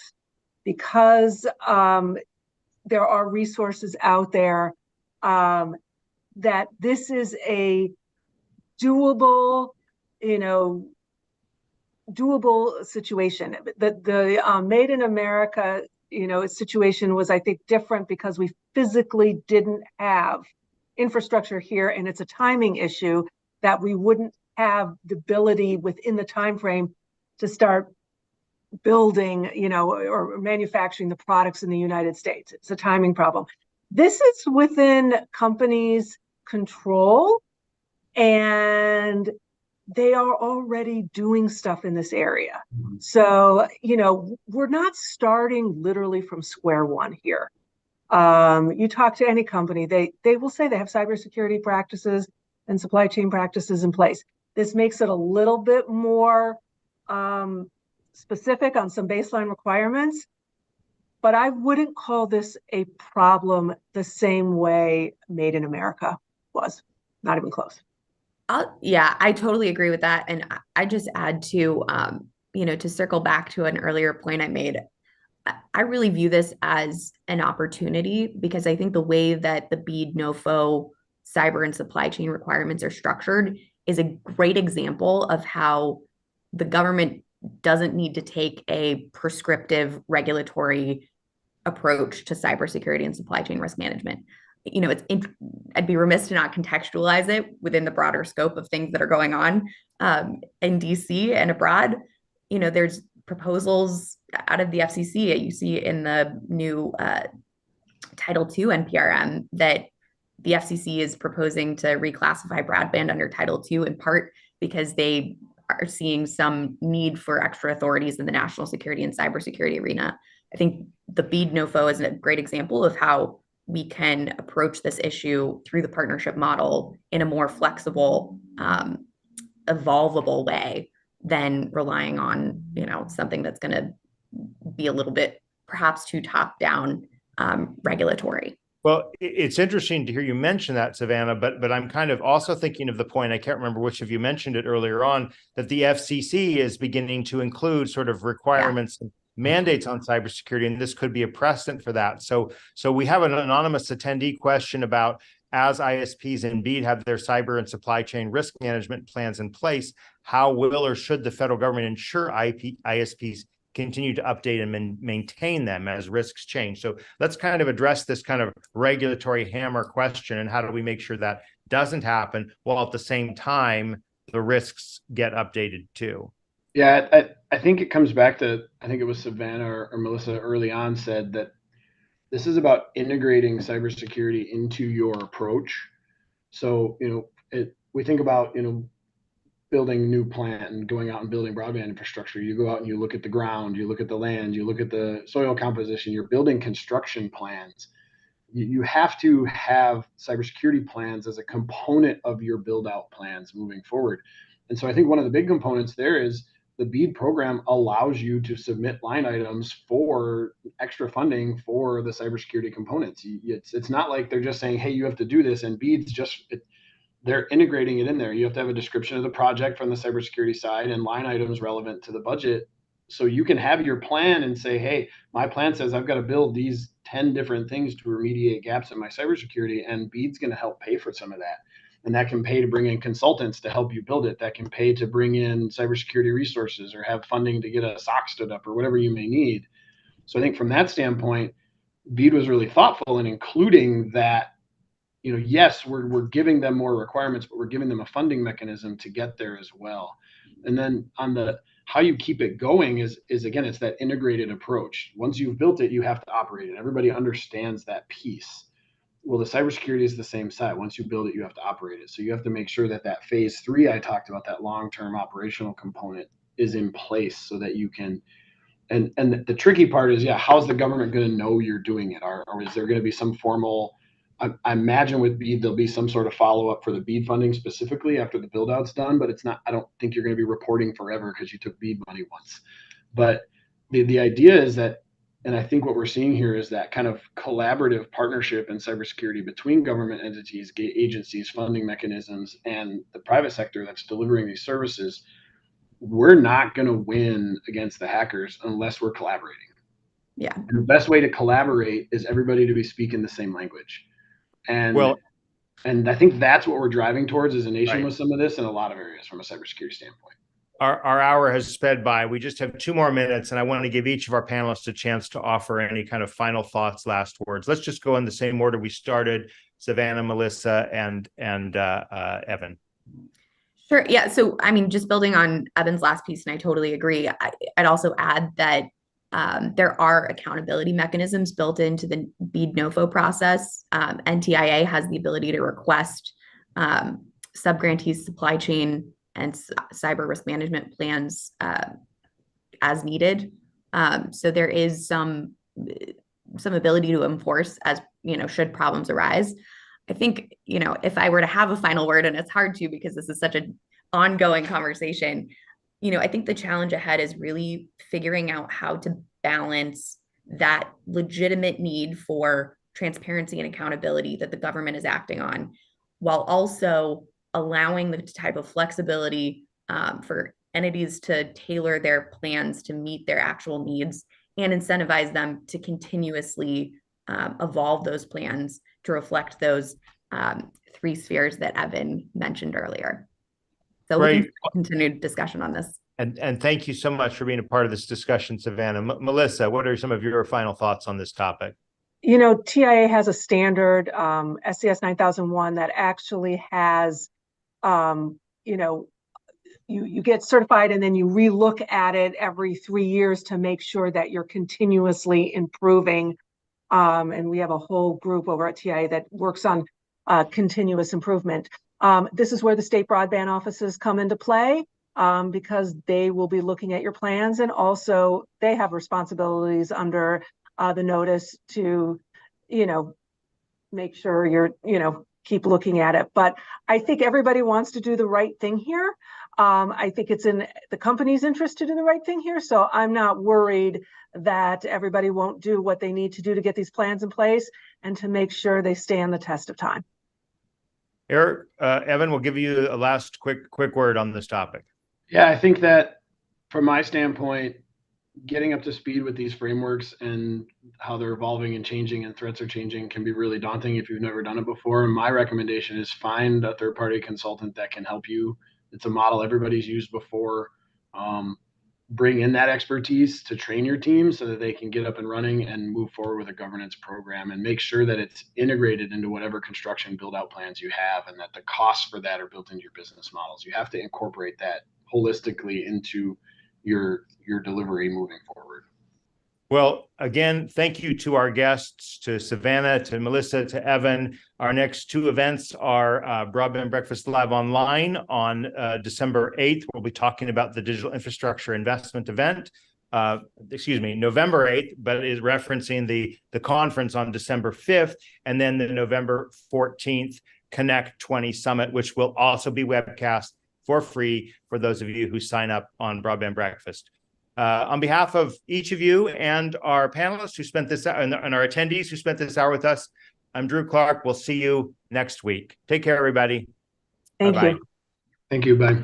because there are resources out there, that this is a doable situation. The Made in America, situation was, I think, different because we physically didn't have infrastructure here, and it's a timing issue that we wouldn't have the ability within the time frame to start building, or manufacturing the products in the United States. It's a timing problem. This is within companies' control, and they are already doing stuff in this area. So, we're not starting literally from square one here. You talk to any company, they will say they have cybersecurity practices and supply chain practices in place. This makes it a little bit more specific on some baseline requirements, but I wouldn't call this a problem the same way Made in America was. Not even close. Yeah, I totally agree with that. And I just add to, to circle back to an earlier point I made, I really view this as an opportunity because I think the way that the BEAD NOFO cyber and supply chain requirements are structured is a great example of how the government doesn't need to take a prescriptive regulatory approach to cybersecurity and supply chain risk management. I'd be remiss to not contextualize it within the broader scope of things that are going on in DC and abroad. There's proposals out of the FCC. You see in the new Title II NPRM that the FCC is proposing to reclassify broadband under Title II, in part because they are seeing some need for extra authorities in the national security and cybersecurity arena. I think the BEAD NOFO is a great example of how we can approach this issue through the partnership model in a more flexible, evolvable way than relying on, something that's going to be a little bit perhaps too top-down regulatory. Well, it's interesting to hear you mention that, Savannah, but I'm kind of also thinking of the point, I can't remember which of you mentioned it earlier on, that the FCC is beginning to include sort of requirements and mandates on cybersecurity, and this could be a precedent for that. So we have an anonymous attendee question about, as ISPs and BEAD have their cyber and supply chain risk management plans in place, how will or should the federal government ensure ISPs continue to update and maintain them as risks change? So let's kind of address this kind of regulatory hammer question, and how do we make sure that doesn't happen while at the same time the risks get updated too? Yeah, I think it comes back to, I think it was Savannah or Melissa early on said that this is about integrating cybersecurity into your approach. So, we think about, building a new plant and going out and building broadband infrastructure. You go out and you look at the ground, you look at the land, you look at the soil composition, you're building construction plans. You have to have cybersecurity plans as a component of your build out plans moving forward. And so I think one of the big components there is the BEAD program allows you to submit line items for extra funding for the cybersecurity components. It's not like they're just saying, hey, you have to do this, and BEAD's they're integrating it in there. You have to have a description of the project from the cybersecurity side and line items relevant to the budget. So you can have your plan and say, hey, my plan says I've got to build these 10 different things to remediate gaps in my cybersecurity, and BEAD's going to help pay for some of that. And that can pay to bring in consultants to help you build it. That can pay to bring in cybersecurity resources or have funding to get a SOC stood up or whatever you may need. So I think from that standpoint, BEAD was really thoughtful in including that. Yes, we're giving them more requirements, but we're giving them a funding mechanism to get there as well. And then on the how you keep it going is again, it's that integrated approach. Once you've built it, you have to operate it. Everybody understands that piece. Well, the cybersecurity is the same side. Once you build it, you have to operate it. So you have to make sure that phase 3 I talked about, that long-term operational component, is in place so that you can. And the tricky part is, how's the government going to know you're doing it? Or is there going to be some formal? I imagine with BEAD, there'll be some sort of follow-up for the BEAD funding specifically after the build-out's done, but it's not, I don't think you're going to be reporting forever because you took BEAD money once. But the idea is that, and I think what we're seeing here is that kind of collaborative partnership in cybersecurity between government entities, agencies, funding mechanisms, and the private sector that's delivering these services. We're not going to win against the hackers unless we're collaborating. Yeah. And the best way to collaborate is everybody to be speaking the same language. And I think that's what we're driving towards as a nation with some of this in a lot of areas from a cybersecurity standpoint. Our hour has sped by. We just have 2 more minutes, and I want to give each of our panelists a chance to offer any kind of final thoughts, last words. Let's just go in the same order we started: Savannah, Melissa, and Evan. Sure. Yeah. So, just building on Evan's last piece, and I totally agree. I'd also add that there are accountability mechanisms built into the BEAD NOFO process. NTIA has the ability to request subgrantees supply chain and cyber risk management plans as needed. So there is some ability to enforce as, should problems arise. I think, if I were to have a final word, and it's hard to because this is such an ongoing conversation, I think the challenge ahead is really figuring out how to balance that legitimate need for transparency and accountability that the government is acting on, while also allowing the type of flexibility for entities to tailor their plans to meet their actual needs and incentivize them to continuously evolve those plans to reflect those three spheres that Evan mentioned earlier. So Great. looking for continued discussion on this. And thank you so much for being a part of this discussion, Savannah. Melissa, what are some of your final thoughts on this topic? You know, TIA has a standard, SCS 9001, that actually has, you know, you get certified and then you relook at it every 3 years to make sure that you're continuously improving. And we have a whole group over at TIA that works on continuous improvement. This is where the state broadband offices come into play, because they will be looking at your plans, and also they have responsibilities under the notice to, you know, make sure you're, you know, keep looking at it. But I think everybody wants to do the right thing here. I think it's in the company's interest to do the right thing here. So I'm not worried that everybody won't do what they need to do to get these plans in place and to make sure they stand the test of time. Eric, Evan, we'll give you a last quick word on this topic. Yeah, I think that from my standpoint, getting up to speed with these frameworks and how they're evolving and changing and threats are changing can be really daunting if you've never done it before. And my recommendation is find a third-party consultant that can help you. It's a model everybody's used before. Bring in that expertise to train your team so that they can get up and running and move forward with a governance program, and make sure that it's integrated into whatever construction build-out plans you have, and that the costs for that are built into your business models. You have to incorporate that holistically into your delivery moving forward. Well, again, thank you to our guests, to Savannah, to Melissa, to Evan. Our next two events are Broadband Breakfast Live Online on December 8th. We'll be talking about the digital infrastructure investment event. November 8th, but is referencing the conference on December 5th, and then the November 14th Connect 20 Summit, which will also be webcast for free for those of you who sign up on Broadband Breakfast. On behalf of each of you and our panelists who spent this and our attendees who spent this hour with us, I'm Drew Clark. We'll see you next week. Take care, everybody. Thank you. Thank you. Bye.